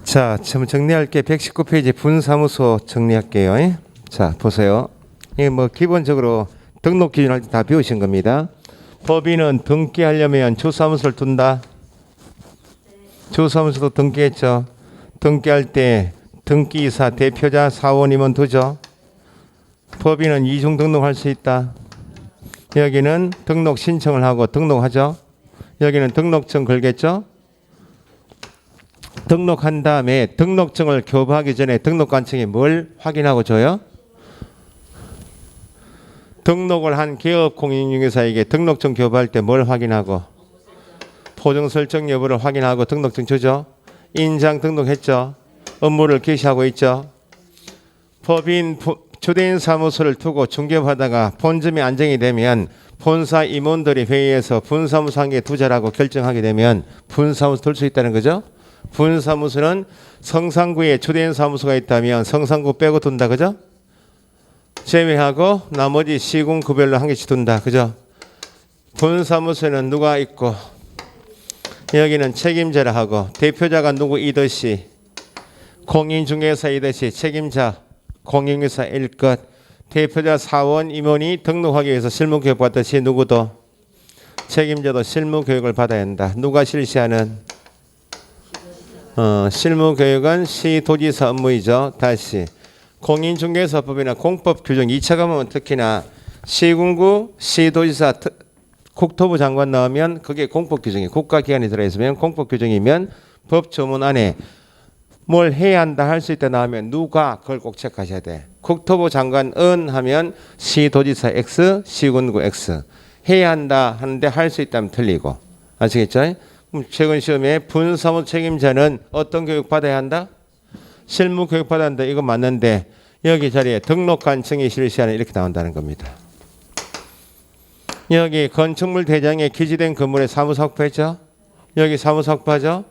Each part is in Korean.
자, 지금 정리할게. 119페이지 분사무소 정리할게요. 자, 보세요. 이게 뭐 기본적으로 등록 기준 할 때 다 배우신 겁니다. 법인은 등기하려면 주사무소를 둔다. 주사무소도 등기했죠. 등기할 때 등기이사, 대표자, 사원임원 두죠. 법인은 이중 등록할 수 있다. 여기는 등록 신청을 하고 등록하죠. 여기는 등록증 걸겠죠. 등록한 다음에 등록증을 교부하기 전에 등록관청이 뭘 확인하고 줘요? 등록을 한 기업공인중개사에게 등록증 교부할 때 뭘 확인하고? 보정 설정 여부를 확인하고 등록증 주죠. 인장 등록했죠. 업무를 개시하고 있죠. 법인 주대인 사무소를 두고 중개하다가 본점이 안정이 되면 본사 임원들이 회의에서 분사무소 한 개 두자라고 결정하게 되면 분사무소 둘 수 있다는 거죠. 분사무소는 성산구에 주대인 사무소가 있다면 성산구 빼고 둔다, 그죠? 제외하고 나머지 시군구별로 한 개씩 둔다, 그죠? 분사무소에는 누가 있고 여기는 책임자라 하고 대표자가 누구 이듯이 공인중개사 이듯이 책임자 공인중개사 일것 대표자 사원 임원이 등록하기 위해서 실무교육 받듯이 누구도 책임자도 실무교육을 받아야 한다. 누가 실시하는? 실무교육은 시도지사 업무이죠. 다시 공인중개사법이나 공법규정 2차 과목은 특히나 시군구 시도지사 국토부 장관 나오면 그게 공법규정이 국가기관이 들어있으면 공법규정이면 법조문 안에 뭘 해야 한다 할 수 있다 나오면 누가 그걸 꼭 체크하셔야 돼. 국토부 장관 은 하면 시도지사 X 시군구 X 해야 한다 하는데 할 수 있다면 틀리고 아시겠죠? 최근 시험에 분사무소 책임자는 어떤 교육 받아야 한다? 실무 교육 받아야 한다. 이거 맞는데 여기 자리에 등록관청이 실시하는 이렇게 나온다는 겁니다. 여기 건축물 대장에 기재된 건물의 사무소 확보했죠? 여기 사무소 확보하죠?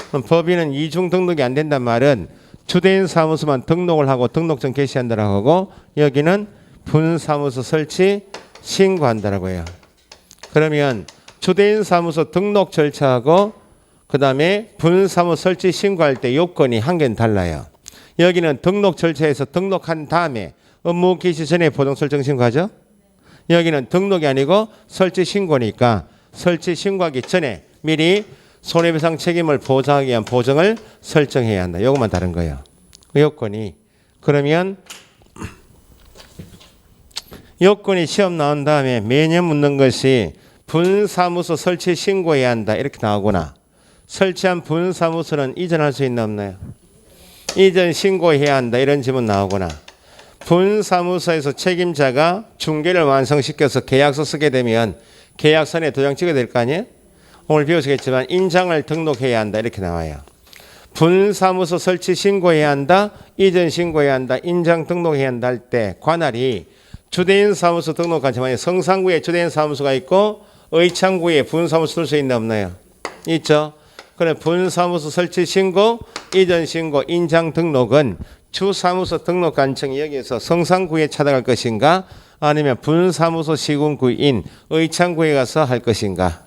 그럼 법인은 이중 등록이 안 된단 말은 주대인 사무소만 등록을 하고 등록증 개시한다라고 하고 여기는 분사무소 설치 신고한다라고 해요. 그러면 주대인 사무소 등록 절차하고 그 다음에 분사무소 설치 신고할 때 요건이 한 개는 달라요. 여기는 등록 절차에서 등록한 다음에 업무 개시 전에 보정 설정 신고하죠. 여기는 등록이 아니고 설치 신고니까 설치 신고하기 전에 미리 손해배상 책임을 보장하기 위한 보정을 설정해야 한다. 요것만 다른 거예요. 요건이. 그러면 요건이 시험 나온 다음에 매년 묻는 것이 분사무소 설치 신고해야 한다. 이렇게 나오거나 설치한 분사무소는 이전할 수 있나 없나요? 이전 신고해야 한다. 이런 질문 나오거나 분사무소에서 책임자가 중개를 완성시켜서 계약서 쓰게 되면 계약서에 도장 찍어야 될 거 아니에요? 오늘 배우시겠지만 인장을 등록해야 한다. 이렇게 나와요. 분사무소 설치 신고해야 한다. 이전 신고해야 한다. 인장 등록해야 한다 할 때 관할이 주대인 사무소 등록한 지 성산구에 주대인 사무소가 있고 의창구에 분사무소 둘 수 있나 없나요? 있죠. 그래 분사무소 설치 신고, 이전 신고, 인장 등록은 주사무소 등록관청이 여기에서 성산구에 찾아갈 것인가 아니면 분사무소 시군구인 의창구에 가서 할 것인가.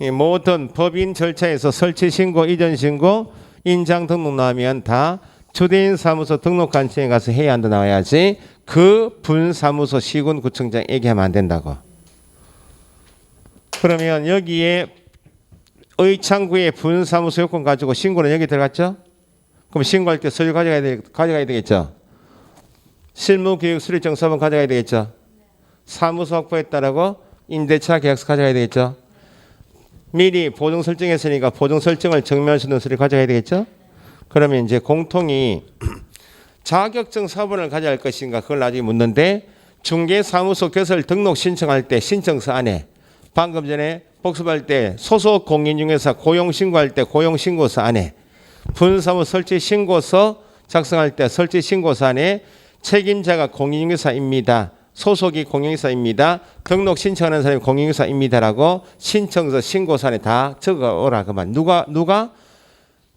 이 모든 법인 절차에서 설치 신고, 이전 신고, 인장 등록 나오면 다 주대인 사무소 등록관청에 가서 해야 한다 나와야지 그 분사무소 시군구청장 얘기하면 안 된다고. 그러면 여기에 의창구의 분사무소 요건 가지고 신고는 여기 들어갔죠? 그럼 신고할 때 서류 가져가야 되겠죠? 실무교육 수료증서본 가져가야 되겠죠? 사무소 확보했다라고 임대차 계약서 가져가야 되겠죠? 미리 보증 설정했으니까 보증 설정을 증명할 수 있는 서류 가져가야 되겠죠? 그러면 이제 공통이 자격증 서본을 가져갈 것인가 그걸 나중에 묻는데 중개사무소 개설 등록 신청할 때 신청서 안에 방금 전에 복습할 때 소속 공인중개사 고용신고할 때 고용신고서 안에 분사무소 설치 신고서 작성할 때 설치 신고서 안에 책임자가 공인중개사입니다. 소속이 공인중개사입니다. 등록 신청하는 사람이 공인중개사입니다라고 신청서 신고서 안에 다 적어오라 그만. 누가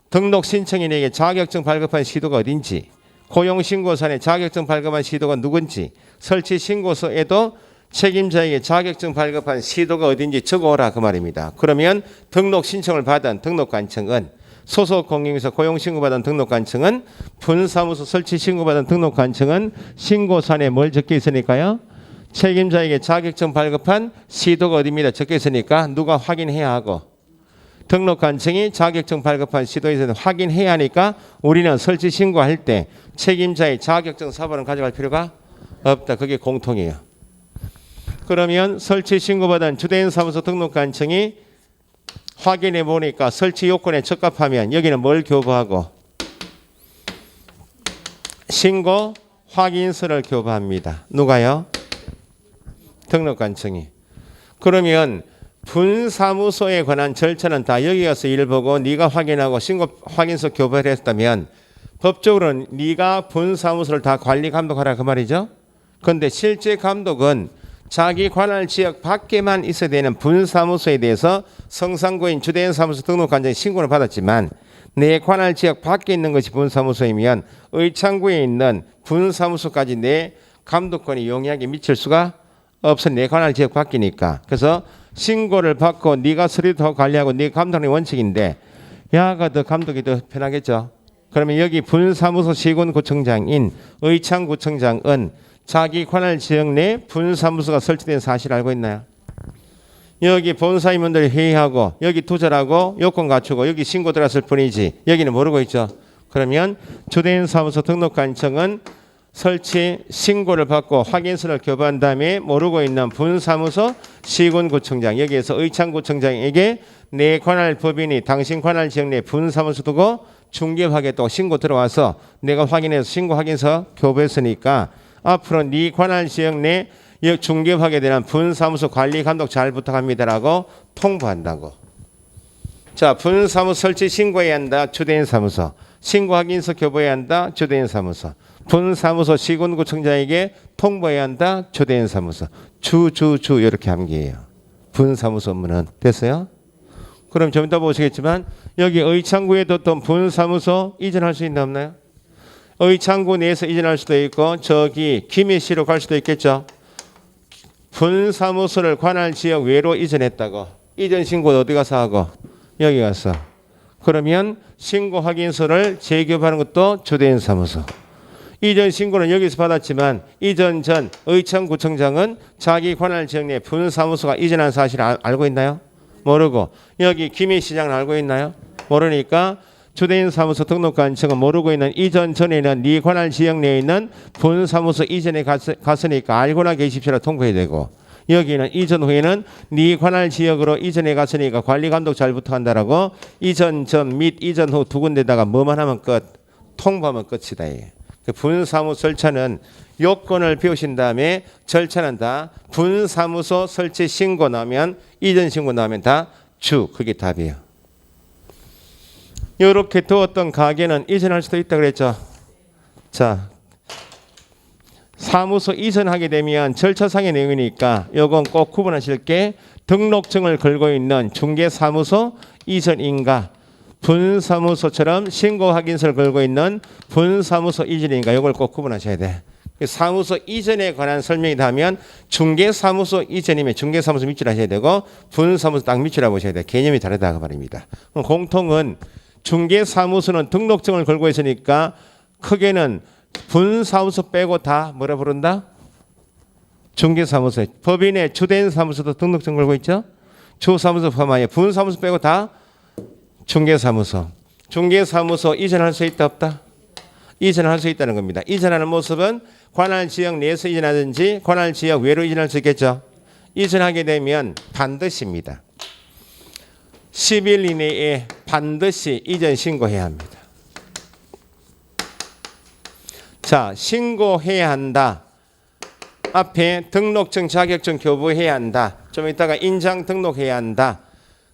등록 신청인에게 자격증 발급한 시도가 어딘지 고용신고서 안에 자격증 발급한 시도가 누군지 설치 신고서에도 책임자에게 자격증 발급한 시도가 어딘지 적어오라 그 말입니다. 그러면 등록 신청을 받은 등록관청은 소속 공인에서 고용신고받은 등록관청은 분사무소 설치 신고받은 등록관청은 신고산에 뭘 적혀 있으니까요? 책임자에게 자격증 발급한 시도가 어디입니다. 적혀 있으니까 누가 확인해야 하고 등록관청이 자격증 발급한 시도에 대해서 확인해야 하니까 우리는 설치 신고할 때 책임자의 자격증 사본을 가져갈 필요가 없다. 그게 공통이에요. 그러면 설치 신고받은 주된 사무소 등록관청이 확인해 보니까 설치 요건에 적합하면 여기는 뭘 교부하고 신고 확인서를 교부합니다. 누가요? 등록관청이. 그러면 분사무소에 관한 절차는 다 여기 가서 일 보고 네가 확인하고 신고 확인서 교부를 했다면 법적으로는 네가 분사무소를 다 관리 감독하라 그 말이죠. 그런데 실제 감독은 자기 관할 지역 밖에만 있어야 되는 분사무소에 대해서 성상고인 주된 사무소 등록관청이 신고를 받았지만 내 관할 지역 밖에 있는 것이 분사무소이면 의창구에 있는 분사무소까지 내 감독권이 용이하게 미칠 수가 없어. 내 관할 지역 밖이니까. 그래서 신고를 받고 네가 서류도 관리하고 네 감독의 원칙인데 야가 더 감독이 더 편하겠죠. 그러면 여기 분사무소 시군구청장인 의창구청장은 자기 관할 지역 내 분사무소가 설치된 사실 알고 있나요? 여기 본사임원들이 회의하고 여기 투자하고 요건 갖추고 여기 신고 들어갔을 뿐이지 여기는 모르고 있죠. 그러면 주된 사무소 등록관청은 설치 신고를 받고 확인서를 교부한 다음에 모르고 있는 분사무소 시군구청장 여기에서 의창구청장에게 내 관할 법인이 당신 관할 지역 내 분사무소 두고 중개하겠다고 신고 들어와서 내가 확인해서 신고 확인서 교부했으니까 앞으로 네 관할 지역 내 중개하게 되는 분사무소 관리 감독 잘 부탁합니다라고 통보한다고. 자, 분사무소 설치 신고해야 한다. 주된 사무소. 신고 확인서 교부해야 한다. 주된 사무소. 분사무소 시군구청장에게 통보해야 한다. 주된 사무소. 주 이렇게 암기해요. 분사무소 업무는 됐어요? 그럼 좀 이따 보시겠지만 여기 의창구에도 또 분사무소 이전할 수 있나 없나요? 의창구 내에서 이전할 수도 있고 저기 김해시로 갈 수도 있겠죠. 분사무소를 관할 지역 외로 이전했다고. 이전 신고 어디 가서 하고? 여기 가서. 그러면 신고 확인서를 재교부하는 것도 주된 사무소. 이전 신고는 여기서 받았지만 이전 전 의창구청장은 자기 관할 지역 내 분사무소가 이전한 사실을 알고 있나요? 모르고. 여기 김해시장은 알고 있나요? 모르니까 주된 사무소 등록관청은 모르고 있는 이전 전에는 네 관할 지역 내에 있는 분사무소 이전에 갔으니까 알고나 계십시오라 통보해야 되고 여기는 이전 후에는 네 관할 지역으로 이전에 갔으니까 관리 감독 잘 부탁한다라고 이전 전 및 이전 후 두 군데다가 뭐만 하면 끝 통보하면 끝이다. 그 분사무소 절차는 요건을 배우신 다음에 절차는 다 분사무소 설치 신고 나오면 이전 신고 나오면 다 그게 답이에요. 이렇게 두었던 가게는 이전할 수도 있다 그랬죠. 자, 사무소 이전하게 되면 절차상의 내용이니까 요건 꼭 구분하실 게 등록증을 걸고 있는 중개사무소 이전인가 분사무소처럼 신고 확인서를 걸고 있는 분사무소 이전인가 이걸 꼭 구분하셔야 돼. 사무소 이전에 관한 설명이 나면 중개사무소 이전이면 중개사무소 밑줄 하셔야 되고 분사무소 딱 밑줄 보셔야 돼. 개념이 다르다 그 말입니다. 공통은 중개사무소는 등록증을 걸고 있으니까 크게는 분사무소 빼고 다 뭐라 부른다? 중개사무소. 법인의 주된 사무소도 등록증 걸고 있죠? 주사무소 포함하여 분사무소 빼고 다 중개사무소. 중개사무소 이전할 수 있다 없다? 이전할 수 있다는 겁니다. 이전하는 모습은 관할 지역 내에서 이전하든지 관할 지역 외로 이전할 수 있겠죠? 이전하게 되면 반드시입니다. 10일 이내에 반드시 이전 신고해야 합니다. 자, 신고해야 한다. 앞에 등록증, 자격증 교부해야 한다. 좀 이따가 인장 등록해야 한다.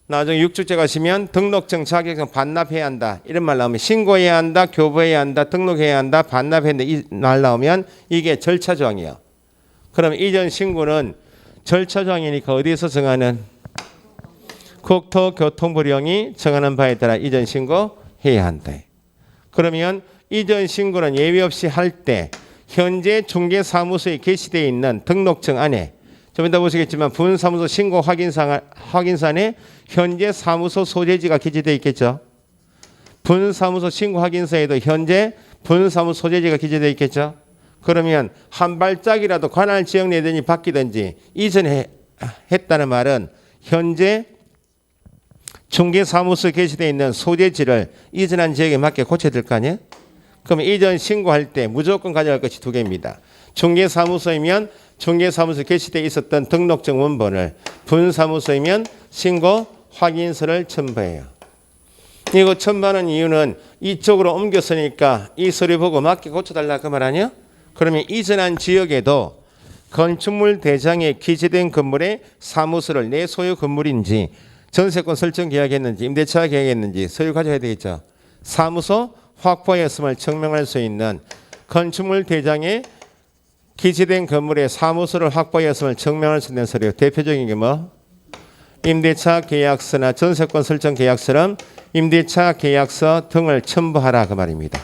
나중에 6주째 가시면 등록증, 자격증 반납해야 한다. 이런 말 나오면 신고해야 한다, 교부해야 한다, 등록해야 한다, 반납해야 한다. 이 말 나오면 이게 절차 조항이에요. 그럼 이전 신고는 절차 조항이니까 어디에서 정하는? 국토교통부령이 정하는 바에 따라 이전 신고해야 한다. 그러면 이전 신고는 예외 없이 할 때 현재 중개사무소에 게시되어 있는 등록증 안에 좀 이따 보시겠지만 분사무소 신고 확인서에 현재 사무소 소재지가 기재되어 있겠죠. 분사무소 신고 확인서에도 현재 분사무소 소재지가 기재되어 있겠죠. 그러면 한 발짝이라도 관할 지역 내든지 바뀌든지 이전에 했다는 말은 현재 중개사무소에 게시되어 있는 소재지를 이전한 지역에 맞게 고쳐야 될 거 아니에요? 그러면 이전 신고할 때 무조건 가져갈 것이 두 개입니다. 중개사무소이면 중개사무소에 게시되어 있었던 등록증 원본을, 분사무소이면 신고 확인서를 첨부해요. 이거 첨부하는 이유는 이쪽으로 옮겼으니까 이 서류 보고 맞게 고쳐달라 그 말 아니야? 그러면 이전한 지역에도 건축물 대장에 기재된 건물의 사무소를 내 소유 건물인지 전세권 설정 계약했는지 임대차 계약했는지 서류 가져야 되겠죠. 사무소 확보하였음을 증명할 수 있는 건축물 대장에 기재된 건물의 사무소를 확보하였음을 증명할 수 있는 서류. 대표적인 게 뭐? 임대차 계약서나 전세권 설정 계약서는 임대차 계약서 등을 첨부하라 그 말입니다.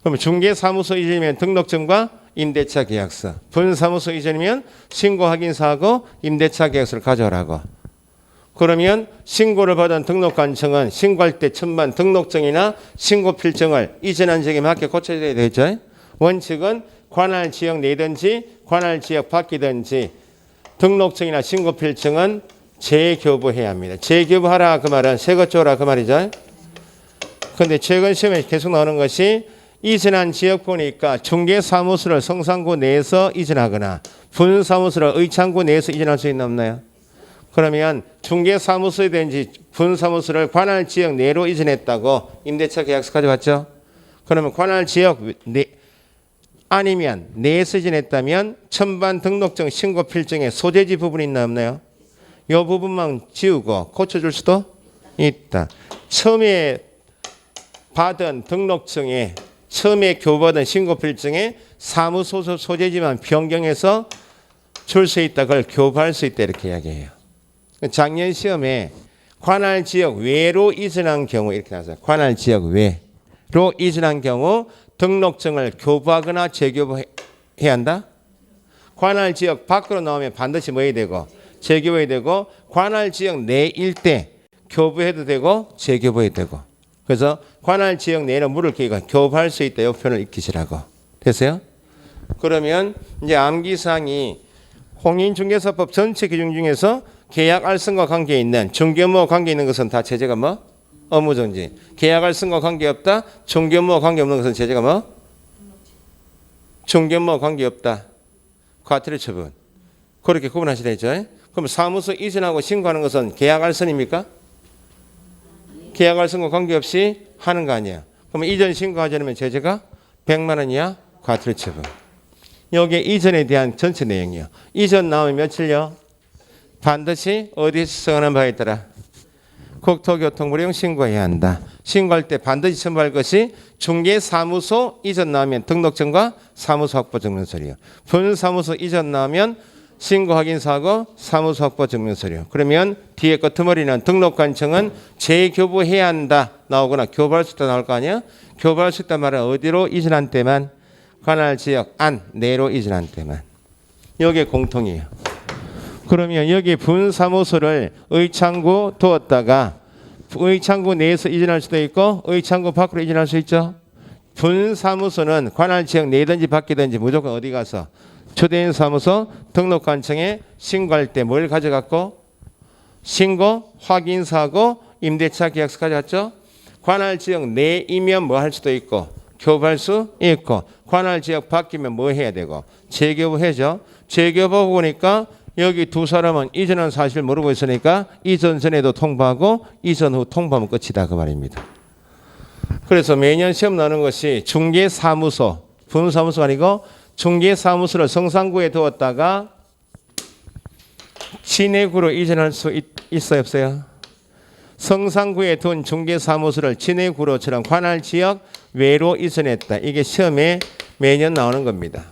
그러면 중개사무소 이전이면 등록증과 임대차 계약서, 분사무소 이전이면 신고 확인서하고 임대차 계약서를 가져오라고. 그러면 신고를 받은 등록관청은 신고할 때 첨부한 등록증이나 신고 필증을 이전한 지역에 맞게 고쳐야 되죠. 원칙은 관할 지역 내든지 관할 지역 바뀌든지 등록증이나 신고 필증은 재교부해야 합니다. 재교부하라 그 말은 새거 줘라 그 말이죠. 그런데 최근 시험에 계속 나오는 것이 이전한 지역 보니까 중개사무소를 성산구 내에서 이전하거나 분사무소를 의창구 내에서 이전할 수 있나 없나요? 그러면 중개사무소에 된지 분사무소를 관할 지역 내로 이전했다고 임대차 계약서 가져왔죠? 그러면 관할 지역 내 아니면 내에서 이전했다면 첨부한 등록증 신고 필증의 소재지 부분이 있나 없나요? 이 부분만 지우고 고쳐줄 수도 있다. 처음에 받은 등록증에 처음에 교부받은 신고 필증에 사무소 소재지만 변경해서 줄 수 있다. 그걸 교부할 수 있다 이렇게 이야기해요. 작년 시험에 관할 지역 외로 이전한 경우 이렇게 나왔어요. 관할 지역 외로 이전한 경우 등록증을 교부하거나 재교부해야 한다. 관할 지역 밖으로 나오면 반드시 뭐 해야 되고 재교부해야 되고 관할 지역 내일 때 교부해도 되고 재교부해도 되고. 그래서 관할 지역 내에는 물을 끼고 교부할 수 있다. 이 표현을 익히시라고. 됐어요? 그러면 이제 암기사항이 공인중개사법 전체 기준 중에서 계약 알선과 관계 있는 중개업무와 관계 있는 것은 다 제재가 뭐? 업무정지. 계약 알선과 관계없다. 중개업무와 관계없는 것은 제재가 뭐? 중개업무와 관계없다. 과태료 처분. 그렇게 구분하셔야 되죠. 그럼 사무소 이전하고 신고하는 것은 계약 알선입니까? 계약 알선과 관계없이 하는 거 아니야. 그러면 이전 신고하지 않으면 제재가 100만 원 이하 과태료 처분. 여기에 이전에 대한 전체 내용이요. 이전 나오면 며칠요? 반드시 어디서 정하는 바에 따라 국토교통부령 신고해야 한다. 신고할 때 반드시 첨부할 것이 중개사무소 이전 나오면 등록증과 사무소 확보 증명서류. 분사무소 이전 나오면 신고 확인서하고 사무소 확보 증명서류. 그러면 뒤에 끄트머리는 등록관청은 재교부해야 한다 나오거나 교부할 수 있다 나올 거 아니야? 교부할 수 있단 말은 어디로 이전한 때만 관할 지역 안 내로 이전한 때만. 여기에 공통이에요. 그러면 여기 분사무소를 의창구 두었다가 의창구 내에서 이전할 수도 있고 의창구 밖으로 이전할 수 있죠. 분사무소는 관할 지역 내든지 바뀌든지 무조건 어디 가서 초대인 사무소 등록관청에 신고할 때 뭘 가져갔고 신고 확인서하고 임대차 계약서 가져갔죠. 관할 지역 내이면 뭐 할 수도 있고 교부할 수 있고 관할 지역 바뀌면 뭐 해야 되고 재교부해죠. 재교부 보니까 여기 두 사람은 이전한 사실을 모르고 있으니까 이전 전에도 통보하고 이전 후 통보하면 끝이다 그 말입니다. 그래서 매년 시험 나오는 것이 중개사무소, 분사무소가 아니고 중개사무소를 성산구에 두었다가 진해구로 이전할 수 있어요 없어요? 성산구에 둔 중개사무소를 진해구로처럼 관할 지역 외로 이전했다. 이게 시험에 매년 나오는 겁니다.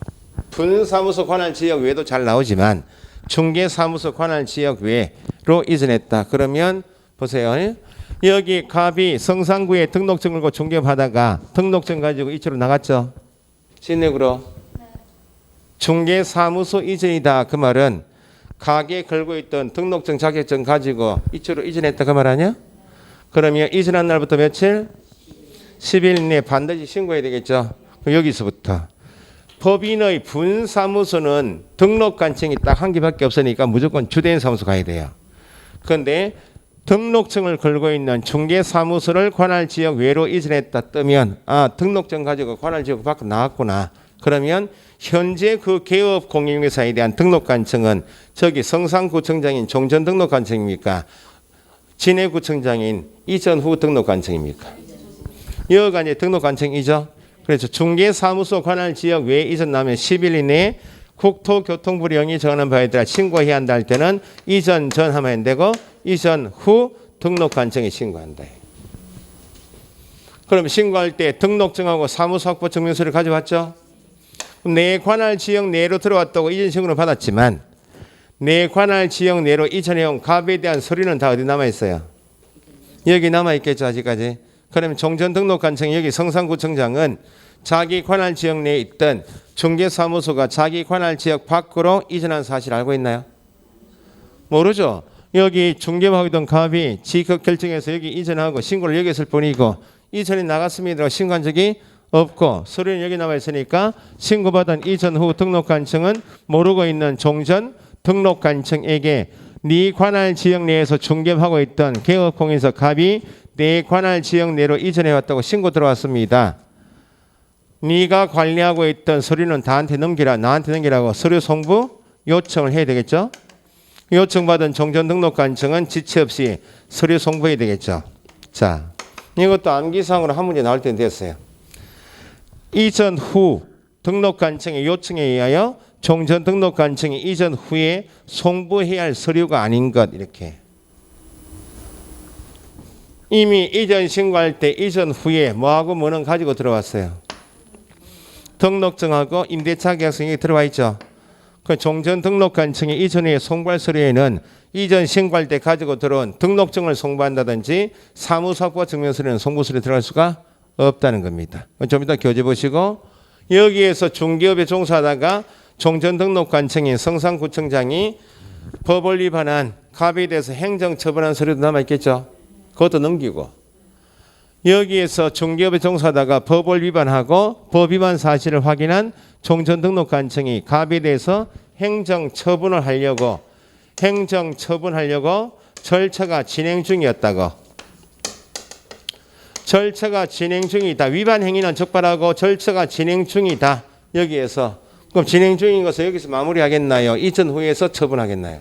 분사무소 관할 지역 외도 잘 나오지만 중개사무소 관할 지역 외로 이전했다. 그러면 보세요. 여기 갑이 성산구에 등록증을 고 중개받다가 등록증 가지고 이쪽으로 나갔죠. 진해구로. 중개사무소 이전이다. 그 말은 가게에 걸고 있던 등록증 자격증 가지고 이쪽으로 이전했다 그 말 아니야? 그러면 이전한 날부터 며칠? 10일 내에 반드시 신고해야 되겠죠. 그럼 여기서부터 법인의 분사무소는 등록 관청이 딱 한 개밖에 없으니까 무조건 주된 사무소 가야 돼요. 그런데 등록증을 걸고 있는 중개사무소를 관할지역 외로 이전했다 뜨면 등록증 가지고 관할지역 밖으로 나왔구나. 그러면 현재 그 개업 공인중개사에 대한 등록관청은 저기 성산구청장인 종전등록관청입니까? 진해구청장인 이전 후 등록관청입니까? 여기가 이제 등록관청이죠. 그래서 중개사무소 관할지역 외에 이전 나면 10일 이내에 국토교통부령이 정하는 바에 따라 신고해야 한다 할 때는 이전 전 하면 안 되고 이전 후 등록관청에 신고한다. 그럼 신고할 때 등록증하고 사무소 확보 증명서를 가져왔죠. 내 관할 지역 내로 들어왔다고 이전 신고를 받았지만 내 관할 지역 내로 이전해온 갑에 대한 서류는 다 어디 남아있어요? 여기 남아있겠죠 아직까지. 그러면 종전등록관청이 여기 성산구청장은 자기 관할 지역 내에 있던 중개사무소가 자기 관할 지역 밖으로 이전한 사실 알고 있나요? 모르죠. 여기 중개하고 있던 갑이 지급 결정해서 여기 이전하고 신고를 여기 했을 뿐이고 이전이 나갔습니다. 신고한 적이 없고 서류는 여기 남아 있으니까 신고받은 이전 후 등록관청은 모르고 있는 종전 등록관청에게 네 관할 지역 내에서 중개하고 있던 개업공인서 갑이 내 관할 지역 내로 이전해 왔다고 신고 들어왔습니다. 네가 관리하고 있던 서류는 나한테 넘기라고 서류 송부 요청을 해야 되겠죠. 요청받은 종전등록관청은 지체 없이 서류 송부해야 되겠죠. 자, 이것도 암기사항으로 한 문제 나올 때 됐어요. 이전 후 등록관청의 요청에 의하여 종전등록관청이 이전 후에 송부해야 할 서류가 아닌 것 이렇게. 이미 이전 신고할 때 이전 후에 뭐하고 뭐는 가지고 들어왔어요. 등록증하고 임대차 계약서에 들어와 있죠. 그 종전등록관청이 이전 후에 송부할 서류에는 이전 신고할 때 가지고 들어온 등록증을 송부한다든지 사무소 확보 증명서에는 송부서류에 들어갈 수가 없다는 겁니다. 좀 이따 교재 보시고 여기에서 중개업에 종사하다가 종전등록관청인 성산구청장이 법을 위반한 갑에 대해서 행정처분한 서류도 남아있겠죠. 그것도 넘기고 여기에서 중개업에 종사하다가 법을 위반하고 법 위반 사실을 확인한 종전등록관청이 갑에 대해서 행정처분을 하려고 절차가 진행 중이었다고. 절차가 진행 중이다. 위반 행위는 적발하고 절차가 진행 중이다. 여기에서 그럼 진행 중인 것을 여기서 마무리하겠나요? 이전 후에서 처분하겠나요?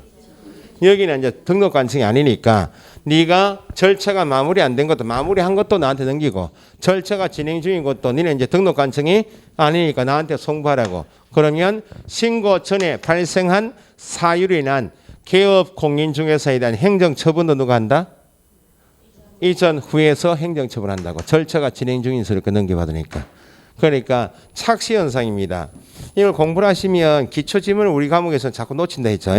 여기는 이제 등록관청이 아니니까 네가 절차가 마무리 안 된 것도 마무리한 것도 나한테 넘기고 절차가 진행 중인 것도 너는 이제 등록관청이 아니니까 나한테 송부하라고. 그러면 신고 전에 발생한 사유로 인한 개업 공인중개사에 대한 행정처분도 누가 한다? 이전 후에서 행정처분한다고. 절차가 진행 중인 서류 넘겨받으니까. 그러니까 착시현상입니다. 이걸 공부를 하시면 기초지문을 우리 과목에서 자꾸 놓친다 했죠.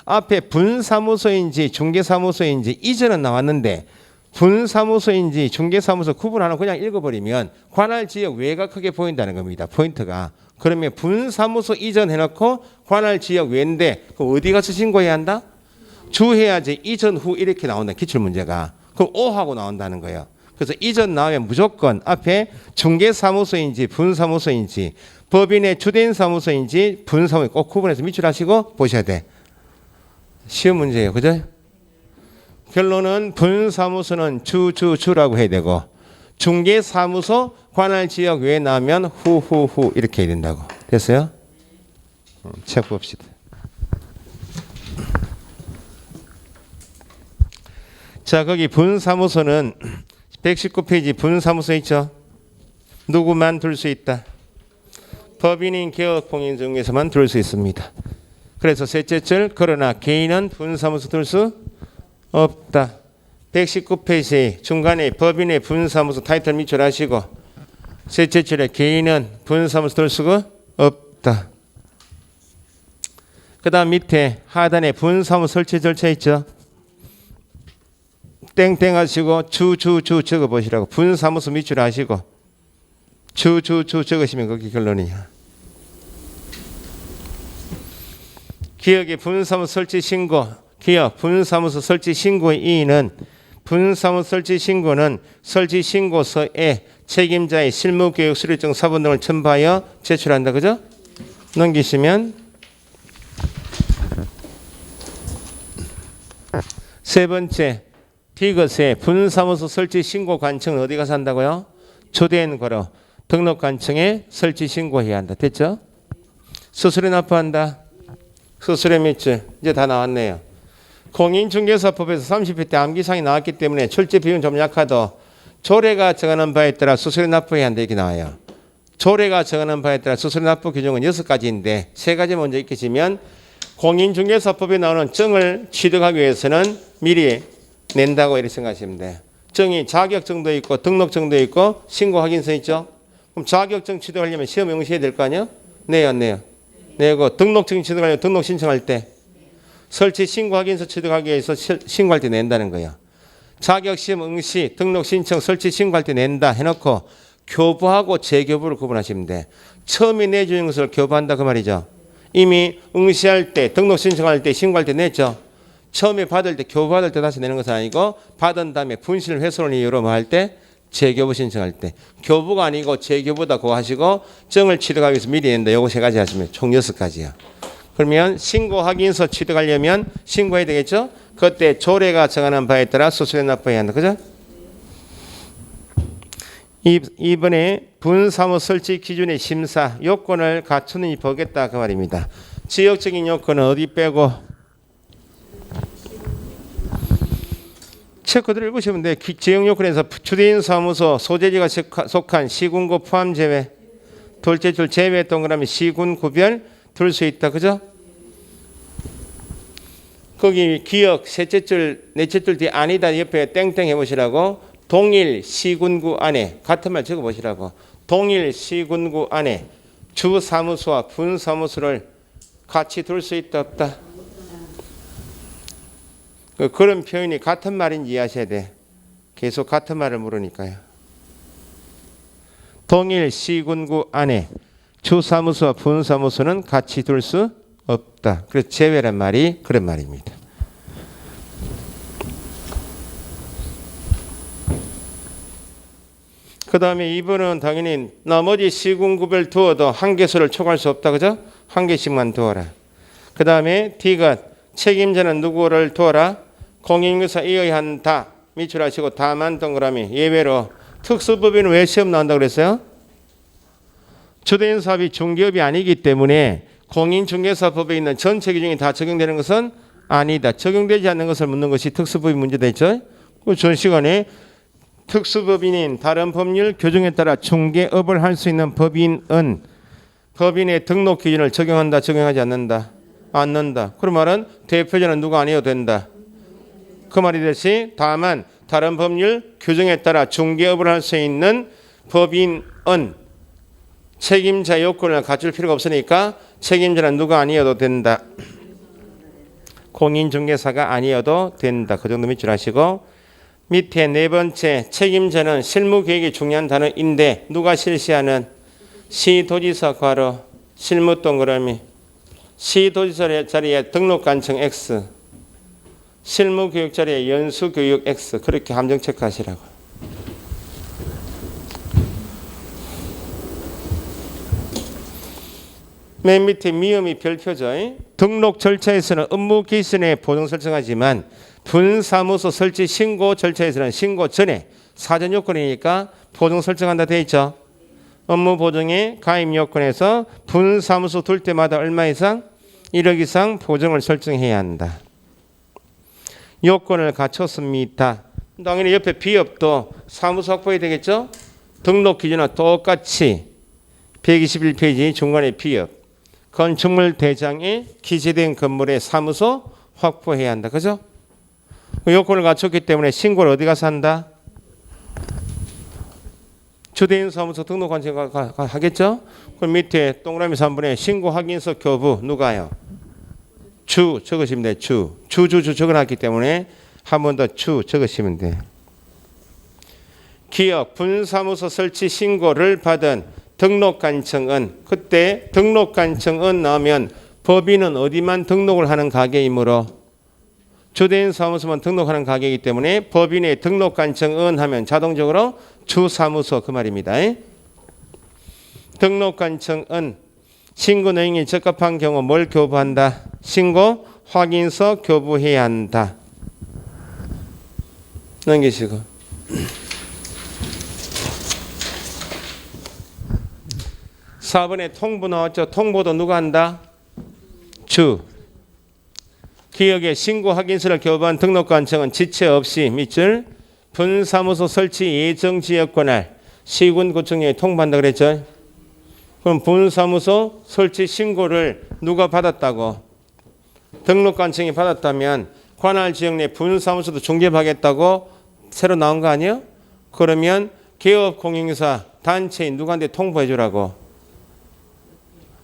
앞에 분사무소인지 중개사무소인지 이전은 나왔는데 분사무소인지 중개사무소 구분하는 그냥 읽어버리면 관할지역 외가 크게 보인다는 겁니다. 포인트가. 그러면 분사무소 이전 해놓고 관할지역 외인데 그럼 어디 가서 신고해야 한다? 주해야지. 이전 후 이렇게 나온다. 기출문제가. 그럼 오하고 나온다는 거예요. 그래서 이전 나오면 무조건 앞에 중개사무소인지 분사무소인지 법인의 주된 사무소인지 분사무소 꼭 구분해서 미출하시고 보셔야 돼. 쉬운 문제예요. 그죠? 결론은 분사무소는 주라고 해야 되고 중개사무소 관할지역 외에 나오면 후 이렇게 해야 된다고. 됐어요? 책 봅시다. 자, 거기 분사무소는 119페이지 분사무소 있죠? 누구만 둘 수 있다. 법인인 개업공인중개사만 둘 수 있습니다. 그래서 셋째 줄 그러나 개인은 분사무소 둘 수 없다. 119페이지 중간에 법인의 분사무소 타이틀 밑줄하시고 셋째 줄에 개인은 분사무소 둘 수가 없다. 그 다음 밑에 하단에 분사무소 설치 절차 있죠. 땡땡 하시고 주 적어보시라고. 분사무소 밑줄하시고 주 적으시면 거기 결론이야. 기업의 분사무소 설치 신고, 기업 분사무소 설치 신고의 이의는 분사무소 설치 신고는 설치 신고서에 책임자의 실무 교육 수료증 사본 등을 첨부하여 제출한다. 그죠? 넘기시면 세 번째 디귿의 분사무소 설치 신고 관청은 어디 가서 한다고요? 초대인 거로 등록 관청에 설치 신고해야 한다. 됐죠? 수수료 납부한다. 수수료 밑줄 이제 다 나왔네요. 공인중개사법에서 30회 때 암기사항이 나왔기 때문에 출제 비용 좀 약하도 조례가 정하는 바에 따라 수수료 납부해야 한다 이렇게 나와요. 조례가 정하는 바에 따라 수수료 납부 규정은 6가지인데 3가지 먼저 익히시면 공인중개사법에 나오는 증을 취득하기 위해서는 미리 낸다고 이렇게 생각하시면 돼요. 증이 자격증도 있고 등록증도 있고 신고 확인서 있죠. 그럼 자격증 취득하려면 시험 응시해야 될 거 아니에요? 내요 안 내요? 내고 등록증 취득하려면 등록 신청할 때 설치 신고 확인서 취득하기 위해서 신고할 때 낸다는 거예요. 자격시험 응시 등록 신청 설치 신고할 때 낸다 해놓고 교부하고 재교부를 구분하시면 돼. 처음에 내주는 것을 교부한다 그 말이죠. 이미 응시할 때 등록 신청할 때 신고할 때 냈죠. 처음에 받을 때 교부받을 때 다시 내는 것은 아니고 받은 다음에 분실 훼손을 이유로 뭐 할 때 재교부 신청할 때 교부가 아니고 재교부다 그거 하시고 증을 취득하기 위해서 미리 낸다. 요거 3가지 하시면 총 6가지요. 그러면 신고 확인서 취득하려면 신고해야 되겠죠. 그때 조례가 정하는 바에 따라 수수료 납부해야 한다. 그죠? 이번에 분사무소 설치 기준의 심사 요건을 갖추는지 보겠다 그 말입니다. 지역적인 요건은 어디 빼고 체크들 읽으시면 돼. 지역 요건에서 주대인 사무소 소재지가 속한 시군구 포함 제외 둘째 줄 제외 동그라미 시군 구별 둘 수 있다. 그죠? 거기 기역 셋째 줄 넷째 줄 뒤에 아니다 옆에 땡땡 해보시라고 동일 시군구 안에 같은 말 적어보시라고 동일 시군구 안에 주사무소와 분사무소를 같이 둘 수 있다 없다. 그런 표현이 같은 말인지 이해하셔야 돼. 계속 같은 말을 물으니까요. 동일 시군구 안에 주사무소와 분사무소는 같이 둘 수 없다. 그래서 제외란 말이 그런 말입니다. 그 다음에 2번은 당연히 나머지 시군구별 두어도 한 개수를 초과할 수 없다. 그죠? 한 개씩만 두어라. 그 다음에 D가 책임자는 누구를 두어라. 공인중개사 의한다. 밑줄하시고 다만 동그라미 예외로 특수법인은 왜 시험 나온다고 그랬어요? 주대인 사업이 중개업이 아니기 때문에 공인중개사법에 있는 전체 규정이 다 적용되는 것은 아니다. 적용되지 않는 것을 묻는 것이 특수법인 문제되죠. 전 시간에 특수법인인 다른 법률 규정에 따라 중개업을 할 수 있는 법인은 법인의 등록 기준을 적용한다, 적용하지 않는다, 않는다. 그런 말은 대표자는 누가 아니어도 된다. 그 말이 되시 다만 다른 법률 규정에 따라 중개업을 할 수 있는 법인은 책임자 요건을 갖출 필요가 없으니까 책임자는 누가 아니어도 된다. 공인중개사가 아니어도 된다. 그 정도 밑줄 하시고 밑에 4번째 책임자는 실무계획이 중요한 단어인데 누가 실시하는 시도지사 괄호 실무 동그라미 시도지사 자리에 등록관청 X 실무교육 자리에 연수교육 X 그렇게 함정 체크하시라고. 맨 밑에 미음이 별표죠. 등록 절차에서는 업무 개시에 보정 설정하지만 분사무소 설치 신고 절차에서는 신고 전에 사전 요건이니까 보정 설정한다 돼 있죠. 업무 보정의 가입 요건에서 분사무소 둘 때마다 얼마 이상 1억 이상 보정을 설정해야 한다. 요건을 갖췄습니다. 당연히 옆에 비업도 사무소 확보해야 되겠죠. 등록 기준과 똑같이 121페이지 중간에 비업 건축물 대장에 기재된 건물의 사무소 확보해야 한다. 그죠? 요건을 갖췄기 때문에 신고를 어디 가서 한다? 주대인 사무소 등록관청 하겠죠? 그럼 밑에 동그라미 3번에 신고 확인서 교부 누가요? 주 적으시면 돼. 주 적어놨기 때문에 한 번 더 주 적으시면 돼. 기업 분사무소 설치 신고를 받은 등록관청은 그때 등록관청은 나오면 법인은 어디만 등록을 하는 가게이므로 주대인 사무소만 등록하는 가게이기 때문에 법인의 등록관청 하면 자동적으로 주사무소 그 말입니다. 등록관청 신고 내용이 적합한 경우 뭘 교부한다? 신고 확인서 교부해야 한다. 넘기시고 4번에 통보 나왔죠. 통보도 누가 한다? 주. 기업의 신고 확인서를 교부한 등록관청은 지체 없이 밑줄 분사무소 설치 예정 지역 관할 시군구청에 통보한다 그랬죠. 그럼 분사무소 설치 신고를 누가 받았다고? 등록관청이 받았다면 관할 지역 내 분사무소도 중개하겠다고 새로 나온 거 아니에요? 그러면 개업공인사 단체인 누구한테 통보해 주라고?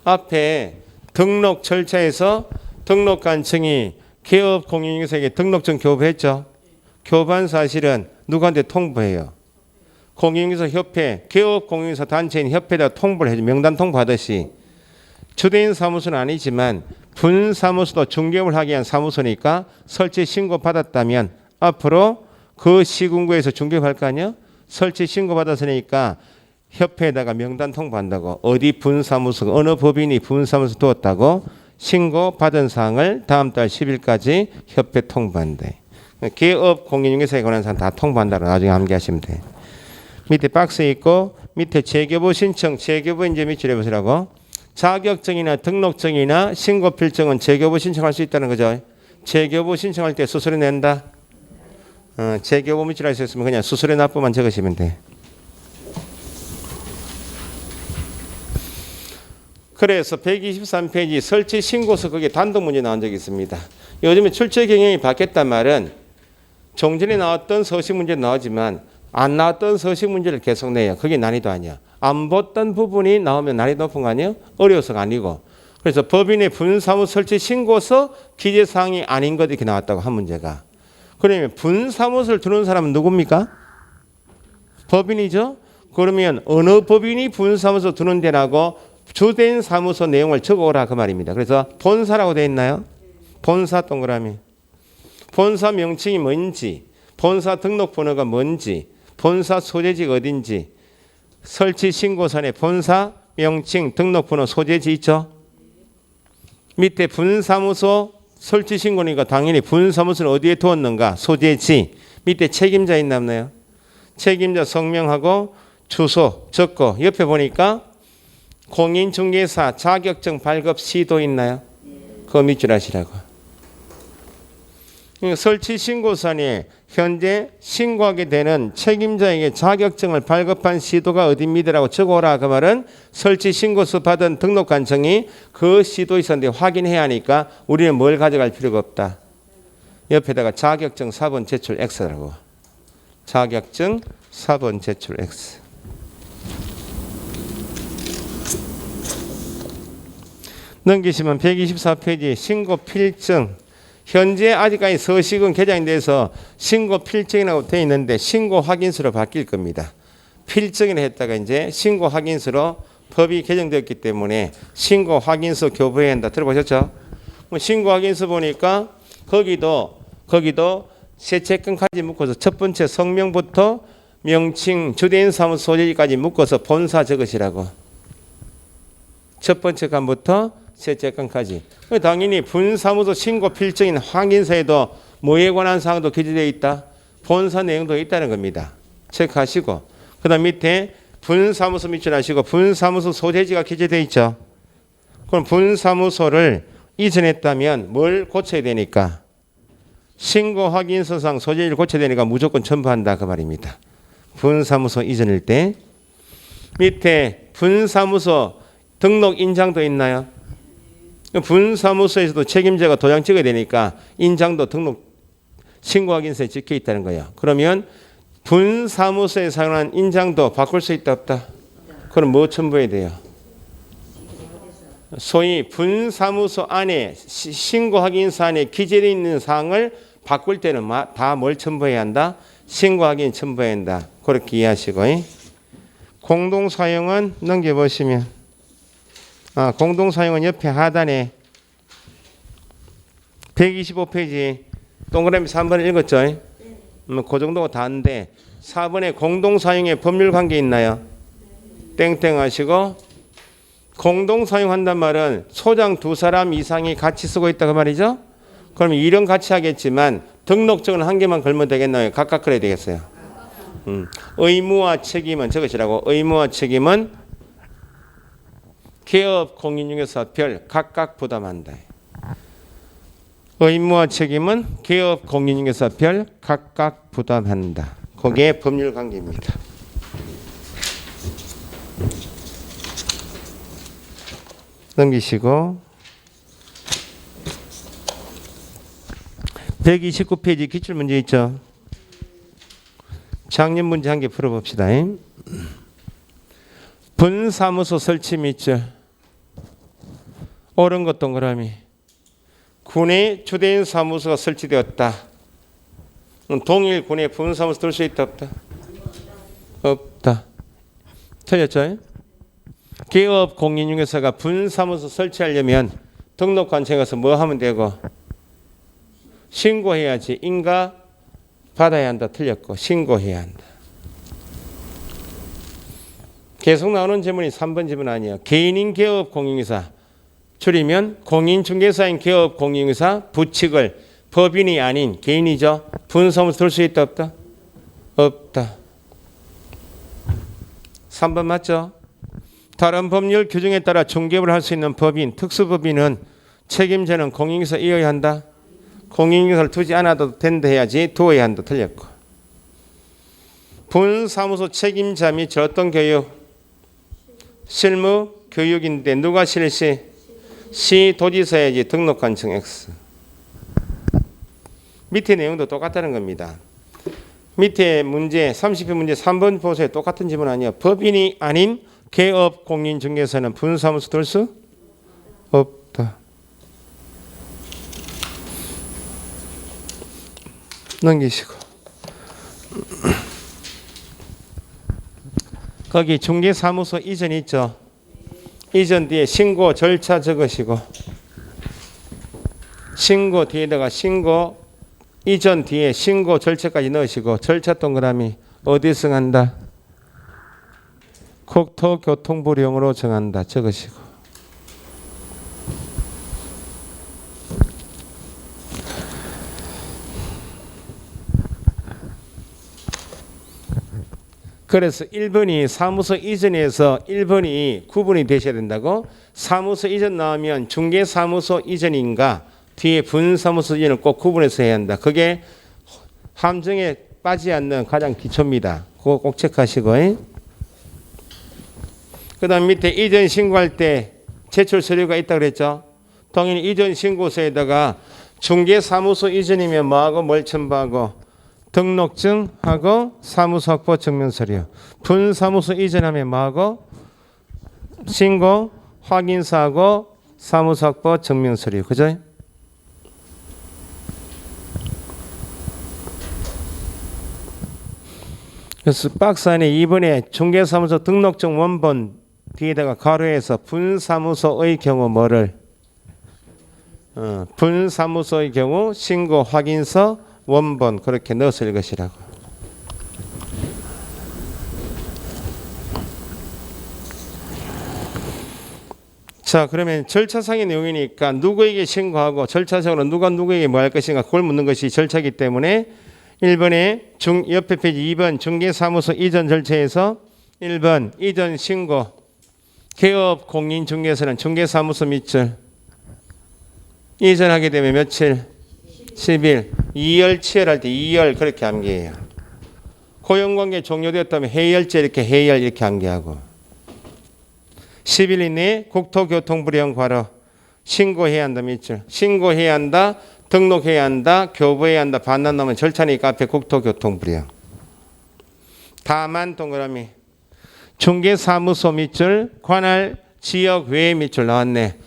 앞에 등록 절차에서 등록관청이 개업공인사에게 등록증 교부했죠. 교부한 사실은 누구한테 통보해요? 공인인사 협회, 개업공인사 단체인 협회에다 통보를 해줘. 명단 통보하듯이. 주대인 사무소는 아니지만 분사무소도 중개업을 하기 위한 사무소니까 설치 신고 받았다면 앞으로 그 시군구에서 중개업할 거 아니야? 설치 신고 받았으니까 협회에다가 명단 통보한다고. 어디 분사무소, 어느 법인이 분사무소 두었다고 신고 받은 사항을 다음 달 10일까지 협회 통보한대. 개업 공인중개사에 관한 사항 다 통보한다고 나중에 암기하시면 돼. 밑에 박스 있고 밑에 재교부 신청, 재교부 이제 밑줄 해보시라고. 자격증이나 등록증이나 신고 필증은 재교부 신청할 수 있다는 거죠. 재교부 신청할 때 수수료 낸다. 재교부 밑줄 하셨으면 그냥 수수료 납부만 적으시면 돼. 그래서 123페이지 설치 신고서 거기에 단독 문제 나온 적이 있습니다. 요즘에 출제 경향이 바뀌었단 말은 종전에 나왔던 서식 문제 나오지만 안 나왔던 서식 문제를 계속 내요. 그게 난이도 아니야. 안 봤던 부분이 나오면 난이도 높은 거 아니에요? 어려워서가 아니고. 그래서 법인의 분사무소 설치 신고서 기재사항이 아닌 것 이렇게 나왔다고 한 문제가. 그러면 분사무소를 두는 사람은 누굽니까? 법인이죠. 그러면 어느 법인이 분사무소 두는 데라고 주된 사무소 내용을 적어오라 그 말입니다. 그래서 본사라고 되어 있나요? 본사 동그라미. 본사 명칭이 뭔지, 본사 등록번호가 뭔지, 본사 소재지가 어딘지, 설치 신고서에 본사 명칭 등록번호 소재지 있죠? 밑에 분사무소 설치 신고니까 당연히 분사무소를 어디에 두었는가 소재지. 밑에 책임자 있나 없나요? 책임자 성명하고 주소 적고 옆에 보니까 공인중개사 자격증 발급 시도 있나요? 그거 밑줄 하시라고. 설치 신고서에 현재 신고하게 되는 책임자에게 자격증을 발급한 시도가 어디입니다라고 적어오라. 그 말은 설치 신고서 받은 등록관청이 그 시도 있었는데 확인해야 하니까 우리는 뭘 가져갈 필요가 없다. 옆에다가 자격증 4번 제출 X라고. 자격증 4번 제출 X. 넘기시면 124페이지 신고 필증. 현재 아직까지 서식은 개정이 돼서 신고 필증이라고 되어 있는데 신고 확인서로 바뀔 겁니다. 필증이라 했다가 이제 신고 확인서로 법이 개정되었기 때문에 신고 확인서 교부해야 한다. 들어보셨죠? 신고 확인서 보니까 거기도 세 채권까지 묶어서 첫 번째 성명부터 명칭 주대인 사무소 소재지까지 묶어서 본사 적으시라고. 첫 번째 칸부터 세 채권까지. 당연히 분사무소 신고 필증인 확인서에도 뭐에 관한 사항도 기재되어 있다. 본사 내용도 있다는 겁니다. 체크하시고 그 다음 밑에 분사무소 밑줄 하시고 분사무소 소재지가 기재되어 있죠. 그럼 분사무소를 이전했다면 뭘 고쳐야 되니까 신고 확인서상 소재지를 고쳐야 되니까 무조건 첨부한다 그 말입니다. 분사무소 이전일 때 밑에 분사무소 등록 인장도 있나요? 분사무소에서도 책임자가 도장 찍어야 되니까 인장도 등록 신고 확인서에 찍혀 있다는 거예요. 그러면 분사무소에 사용한 인장도 바꿀 수 있다 없다? 그럼 뭐 첨부해야 돼요? 소위 분사무소 안에 신고 확인서 안에 기재되어 있는 사항을 바꿀 때는 다 뭘 첨부해야 한다? 신고 확인 첨부해야 한다. 그렇게 이해하시고 공동사용은 넘겨보시면 공동사용은 옆에 하단에 125페이지 동그라미 3번을 읽었죠? 그 정도가 다인데 4번에 공동사용의 법률관계 있나요? 땡땡 하시고 공동사용한단 말은 소장 두 사람 이상이 같이 쓰고 있다 그 말이죠? 그러면 일은 같이 하겠지만 등록증은 한 개만 걸면 되겠나요? 각각 그래야 되겠어요. 의무와 책임은 저것이라고. 의무와 책임은 개업 공인중개사 별 각각 부담한다. 의무와 책임은 개업 공인중개사 별 각각 부담한다. 그게 법률관계입니다. 넘기시고 129페이지 기출문제 있죠. 작년 문제 한 개 풀어봅시다. 분사무소 설치 밑줄 옳은 것 동그라미. 군에 주된 사무소가 설치되었다. 동일 군에 분사무소 둘 수 있다 없다? 없다. 틀렸죠? 개업 공인중개사가 분사무소 설치하려면 등록관청에 가서 뭐 하면 되고? 신고해야지. 인가 받아야 한다. 틀렸고 신고해야 한다. 계속 나오는 질문이 3번 질문 아니에요. 개인인 개업 공인중개사 줄이면 공인중개사인 개업 공인중개사 부칙을 법인이 아닌 개인이죠. 분사무소 둘 수 있다 없다? 없다. 3번 맞죠? 다른 법률 규정에 따라 중개업을 할 수 있는 법인, 특수법인은 책임자는 공인중개사 이어야 한다. 공인중개사를 두지 않아도 된다 해야지 두어야 한다. 틀렸고. 분사무소 책임자 및 어떤 교육? 실무 교육인데 누가 실시? 시도지사야지. 등록관청 X. 밑에 내용도 똑같다는 겁니다. 밑에 문제 30회 문제 3번 보세요. 똑같은 질문 아니에요. 법인이 아닌 개업 공인중개사는 분사무소 둘 수 없다. 넘기시고 거기 중개사무소 이전 있죠. 이전 뒤에 신고 절차 적으시고 신고 뒤에다가 신고 이전 뒤에 신고 절차까지 넣으시고 절차 동그라미 어디서 정한다? 국토교통부령으로 정한다. 적으시고 그래서 1번이 사무소 이전에서 1번이 구분이 되셔야 된다고. 사무소 이전 나오면 중개사무소 이전인가 뒤에 분사무소 이전을 꼭 구분해서 해야 한다. 그게 함정에 빠지지 않는 가장 기초입니다. 그거 꼭 체크하시고. 그 다음 밑에 이전 신고할 때 제출 서류가 있다고 그랬죠. 당연히 이전 신고서에다가 중개사무소 이전이면 뭐하고 뭘 첨부하고 등록증하고 사무소 확보 증명서류. 분사무소 이전하면 뭐하고 신고 확인서하고 사무소 확보 증명서류. 그죠? 그래서 박스 안에 2번에 중개사무소 등록증 원본 뒤에다가 가로에서 분사무소의 경우 뭐를 분사무소의 경우 신고 확인서 원본 그렇게 넣었을 것이라고. 자, 그러면 절차상의 내용이니까 누구에게 신고하고 절차적으로 누가 누구에게 뭐 할 것인가 그걸 묻는 것이 절차이기 때문에 1번에 옆에 페이지 2번 중개사무소 이전 절차에서 1번 이전 신고 개업 공인중개사는 중개사무소 밑줄 이전하게 되면 며칠? 10일. 2열 치열할 때 2열 그렇게 암기해요. 고용관계 종료되었다면 해열제 이렇게 해열 이렇게 암기하고 10일 이내에 국토교통부령 괄호 신고해야 한다 밑줄 신고해야 한다 등록해야 한다 교부해야 한다 반납 나오면 절차니까 앞에 국토교통부령. 다만 동그라미 중개사무소 밑줄 관할 지역 외 밑줄 나왔네.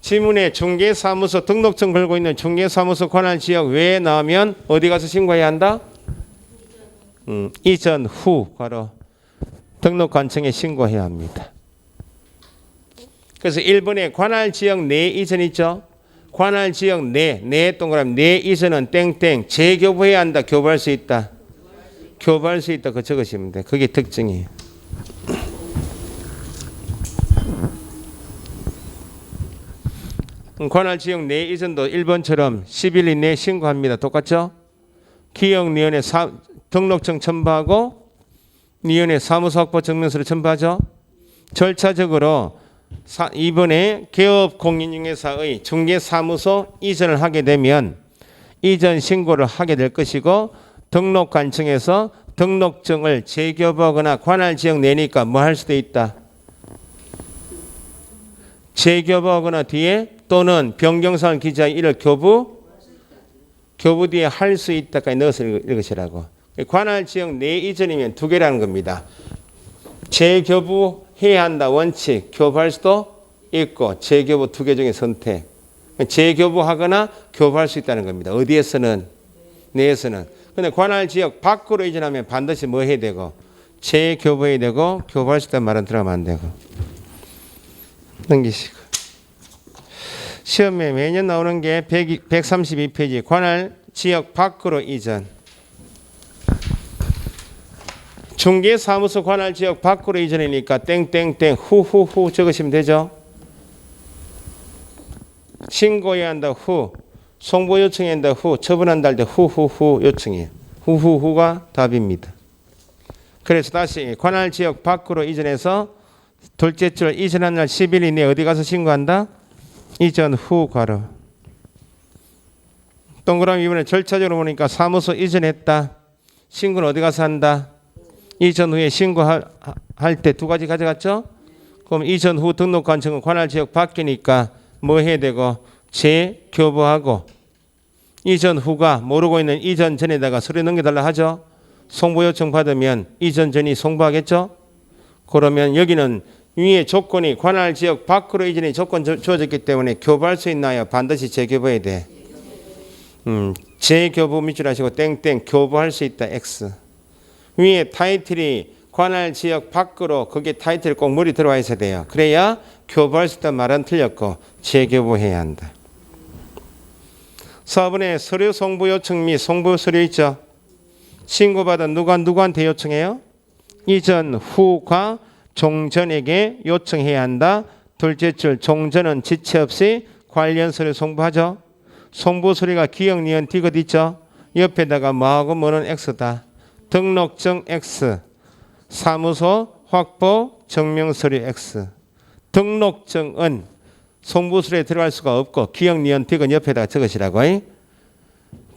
지문에 중개사무소 등록증 걸고 있는 중개사무소 관할 지역 외에 나오면 어디 가서 신고해야 한다? 이전 후 바로 등록관청에 신고해야 합니다. 그래서 1번에 관할 지역 내 이전 있죠. 관할 지역 내 동그라미 내 이전은 땡땡 재교부해야 한다. 교부할 수 있다. 교부할 수 있다. 그거 적으시면 돼. 그게 특징이에요. 관할 지역 내 이전도 1번처럼 10일 이내에 신고합니다. 똑같죠? 기억니은에 등록증 첨부하고 니은에 사무소 확보 증명서를 첨부하죠. 절차적으로 이번에 개업공인중개사의 중개사무소 이전을 하게 되면 이전 신고를 하게 될 것이고 등록관청에서 등록증을 재교부하거나 관할 지역 내니까 뭐 할 수도 있다. 재교부하거나 뒤에 또는 변경사항 기재하여 이를 교부 뒤에 할 수 있다까지 넣어서 읽으시라고. 관할 지역 내 이전이면 두 개라는 겁니다. 재교부해야 한다 원칙, 교부할 수도 있고 재교부 두 개 중에 선택. 재교부하거나 교부할 수 있다는 겁니다. 어디에서는? 내에서는. 근데 관할 지역 밖으로 이전하면 반드시 뭐 해야 되고 재교부해야 되고 교부할 수 있다는 말은 들어가면 안 되고. 넘기시고. 시험에 매년 나오는 게 132페이지 관할 지역 밖으로 이전. 중개사무소 관할 지역 밖으로 이전이니까 땡땡땡 후후후 적으시면 되죠. 신고해야 한다 후, 송부 요청해야 한다 후, 처분한다 할 때 후후후 요청이에요. 후후후가 답입니다. 그래서 다시 관할 지역 밖으로 이전해서 둘째 줄 이전한 날 10일 이내에 어디 가서 신고한다? 이전 후 괄호. 동그라미 이번에 절차적으로 보니까 사무소 이전했다. 신고는 어디 가서 한다? 이전 후에 신고할 때 두 가지 가져갔죠? 그럼 이전 후 등록관청은 관할 지역 밖이니까 뭐 해야 되고 재교부하고 이전 후가 모르고 있는 이전 전에다가 서류 넘겨달라 하죠? 송부 요청 받으면 이전 전이 송부하겠죠? 그러면 여기는 위에 조건이 관할 지역 밖으로 이전이 조건 주어졌기 때문에 교부할 수 있나요? 반드시 재교부해야 돼. 재교부 밑줄 하시고 땡땡 교부할 수 있다 X. 위에 타이틀이 관할 지역 밖으로 거기에 타이틀 꼭 물이 들어와 있어야 돼요. 그래야 교부할 수 있다는 말은 틀렸고 재교부해야 한다. 4번에 서류 송부 요청 및 송부 서류 있죠. 신고받은 누구한테 요청해요? 이전 후가 종전에게 요청해야 한다. 둘째 줄 종전은 지체 없이 관련 서류 송부하죠. 송부 서류가 기억, 니은, 디귿 있죠. 옆에다가 뭐하고 뭐는 X다. 등록증 X, 사무소 확보 증명 서류 X. 등록증은 송부 서류에 들어갈 수가 없고 기억, 니은, 디귿 옆에다가 적으시라고.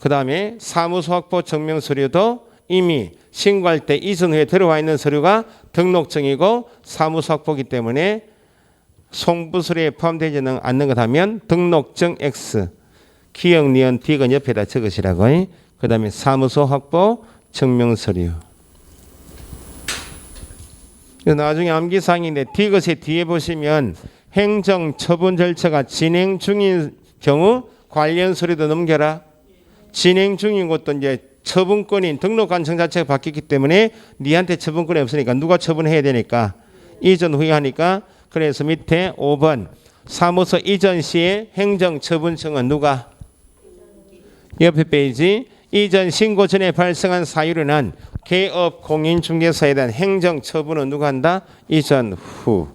그 다음에 사무소 확보 증명 서류도 이미 신고할 때 이전 후에 들어와 있는 서류가 등록증이고 사무소 확보이기 때문에 송부 서류에 포함되지는 않는 것 하면 등록증 X, 기억, 니은, 디귿 옆에다 적으시라고. 그 다음에 사무소 확보 증명 서류. 나중에 암기사항인데 디귿의 뒤에 보시면 행정 처분 절차가 진행 중인 경우 관련 서류도 넘겨라. 진행 중인 것도 이제 처분권인 등록관청 자체가 바뀌기 때문에 니한테 처분권이 없으니까 누가 처분해야 되니까 이전 후에 하니까 그래서 밑에 5번 사무소 이전 시에 행정처분청은 누가? 옆에 페이지 이전 신고 전에 발생한 사유로 난 개업 공인중개사에 대한 행정처분은 누가 한다? 이전 후.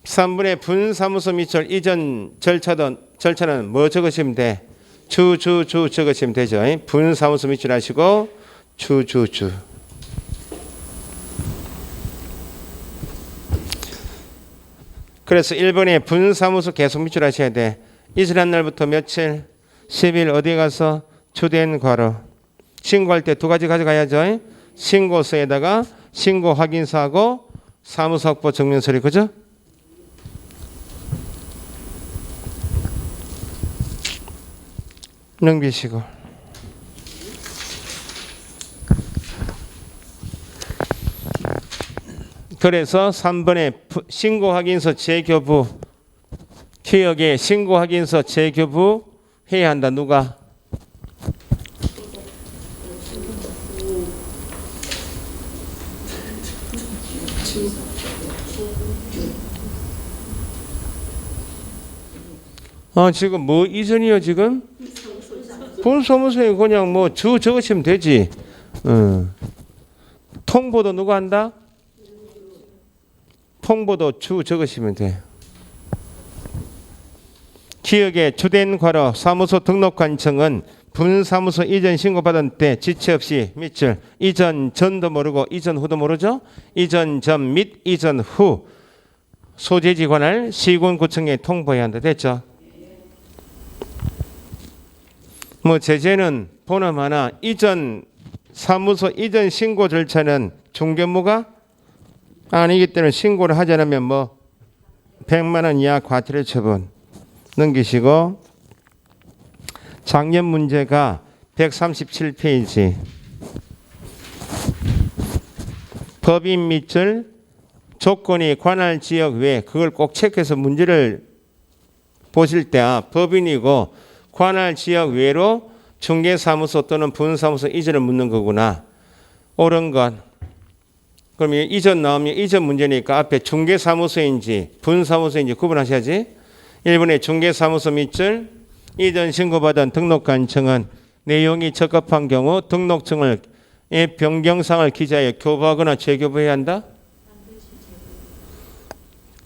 3번의 분사무소 밑줄 이전 절차는 뭐 적으시면 돼? 주 적으시면 되죠. 분사무소 밑줄 하시고 주. 그래서 1번에 분사무소 계속 밑줄 하셔야 돼. 이전한 날부터 며칠? 10일 어디에 가서 주된 괄호. 신고할 때 두 가지 가져가야죠. 신고서에다가 신고 확인서하고 사무소 확보 증명 서류. 그죠? 넘기시고. 그래서 3번에 신고 확인서 재교부 기억에 신고 확인서 재교부 해야 한다. 누가? 지금 뭐 이전이요 지금? 분사무소에 그냥 뭐 주 적으시면 되지. 통보도 누가 한다? 통보도 주 적으시면 돼. 기억의 주된 괄호 사무소 등록관청은 분사무소 이전 신고받은 때 지체 없이 밑줄 이전 전도 모르고 이전 후도 모르죠? 이전 전 및 이전 후 소재지 관할 시군구청에 통보해야 한다. 됐죠? 뭐 제재는 본음 하나 이전 사무소 이전 신고 절차는 중개무가 아니기 때문에 신고를 하지 않으면 뭐 100만 원 이하 과태료 처분 넘기시고 작년 문제가 137페이지 법인 밑줄 조건이 관할 지역 외 그걸 꼭 체크해서 문제를 보실 때 법인이고 관할 지역 외로 중개사무소 또는 분사무소 이전을 묻는 거구나. 옳은 것. 그럼 이전 나오면 이전 문제니까 앞에 중개사무소인지 분사무소인지 구분하셔야지. 1번에 중개사무소 밑줄 이전 신고받은 등록관청은 내용이 적합한 경우 등록증을 변경사항을 기재하여 교부하거나 재교부해야 한다.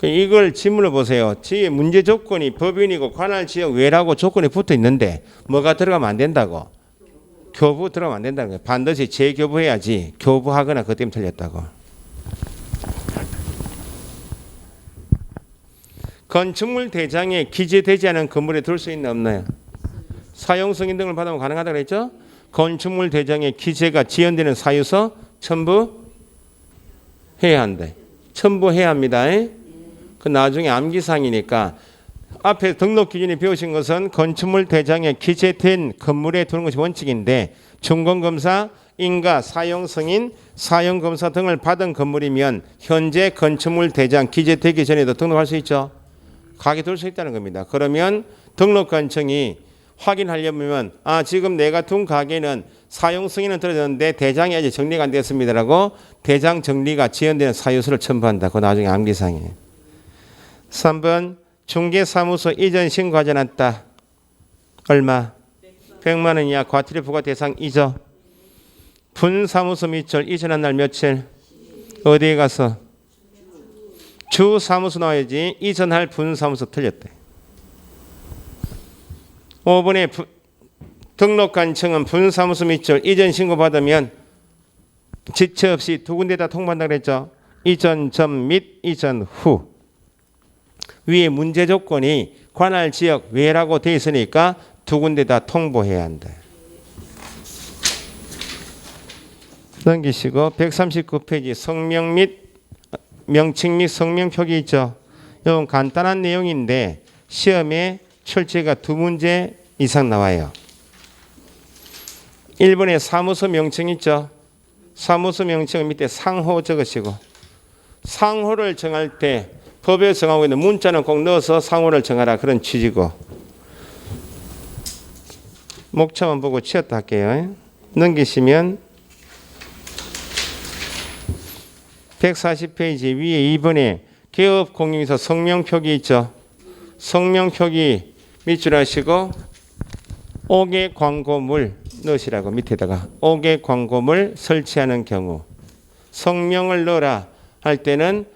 이걸 질문을 보세요. 지의 문제 조건이 법인이고 관할 지역 외라고 조건이 붙어 있는데 뭐가 들어가면 안 된다고? 교부 들어가면 안 된다는 거예요. 반드시 재교부해야지. 교부하거나 그것 때문에 틀렸다고. 건축물 대장에 기재되지 않은 건물에 둘 수 있나 없나요? 사용 승인 등을 받으면 가능하다고 그랬죠? 건축물 대장에 기재가 지연되는 사유서 첨부해야 한대. 첨부해야 합니다. 그 나중에 암기사항이니까 앞에 등록 기준이 배우신 것은 건축물 대장에 기재된 건물에 두는 것이 원칙인데 준공검사, 인가, 사용 승인, 사용 검사 등을 받은 건물이면 현재 건축물 대장 기재되기 전에도 등록할 수 있죠. 가게 둘 수 있다는 겁니다. 그러면 등록관청이 확인하려면 지금 내가 둔 가게는 사용 승인은 들어졌는데 대장이 아직 정리가 안 됐습니다라고 대장 정리가 지연되는 사유서를 첨부한다. 그 나중에 암기사항이에요. 3번 중개사무소 이전 신고하지 않았다. 얼마? 100만 원 이하 과태료 부과 대상이죠. 분사무소 밑줄 이전한 날 며칠? 어디에 가서? 주사무소 나와야지. 이전할 분사무소 틀렸대. 5번에 등록관청은 분사무소 밑줄 이전 신고받으면 지체 없이 두 군데다 통보한다고 그랬죠. 이전 전 및 이전 후. 위에 문제 조건이 관할 지역 외라고 되어 있으니까 두 군데 다 통보해야 한다. 넘기시고 139페이지 성명 및 명칭 및 성명 표기 있죠. 이건 간단한 내용인데 시험에 출제가 두 문제 이상 나와요. 1번에 사무소 명칭 있죠. 사무소 명칭은 밑에 상호 적으시고 상호를 정할 때 법에 정하고 있는 문자는 꼭 넣어서 상호를 정하라 그런 취지고 목차만 보고 치웠다 할게요. 넘기시면 140페이지 위에 2번에 개업 공유에서 성명 표기 있죠. 성명 표기 밑줄 하시고 5개 광고물 넣으시라고 밑에다가 5개 광고물 설치하는 경우 성명을 넣어라 할 때는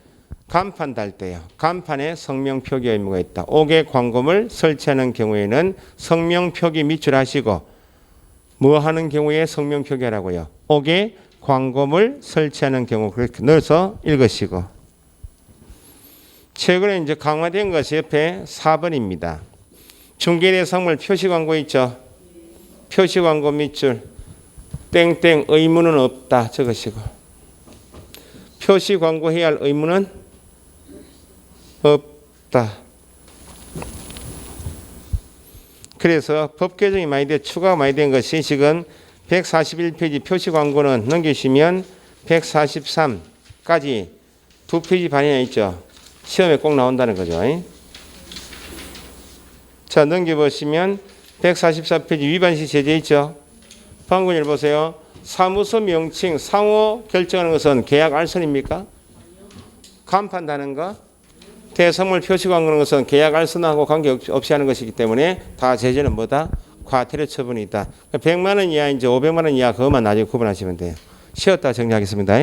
간판 달 때요. 간판에 성명 표기 의무가 있다. 5개 광고물 설치하는 경우에는 성명 표기 밑줄 하시고 뭐 하는 경우에 성명 표기하라고요. 5개 광고물 설치하는 경우 그렇게 넣어서 읽으시고 최근에 이제 강화된 것이 옆에 4번입니다. 중개대상물 표시광고 있죠. 표시광고 밑줄 땡땡 의무는 없다 적으시고 표시광고 해야 할 의무는 없다. 그래서 법 개정이 많이 돼 추가가 많이 된 것이 지금 141페이지 표시 광고는 넘기시면 143까지 두 페이지 반이나 있죠. 시험에 꼭 나온다는 거죠. 자 넘겨보시면 144페이지 위반시 제재 있죠. 방금 보세요. 사무소 명칭 상호 결정하는 것은 계약 알선입니까? 간판 다는 거? 대성물 표시광 그런 것은 계약 알선하고 관계없이 하는 것이기 때문에 다 제재는 뭐다? 과태료 처분이 있다. 100만 원 이하 이제 500만 원 이하 그것만 나중에 구분하시면 돼요. 쉬었다 정리하겠습니다.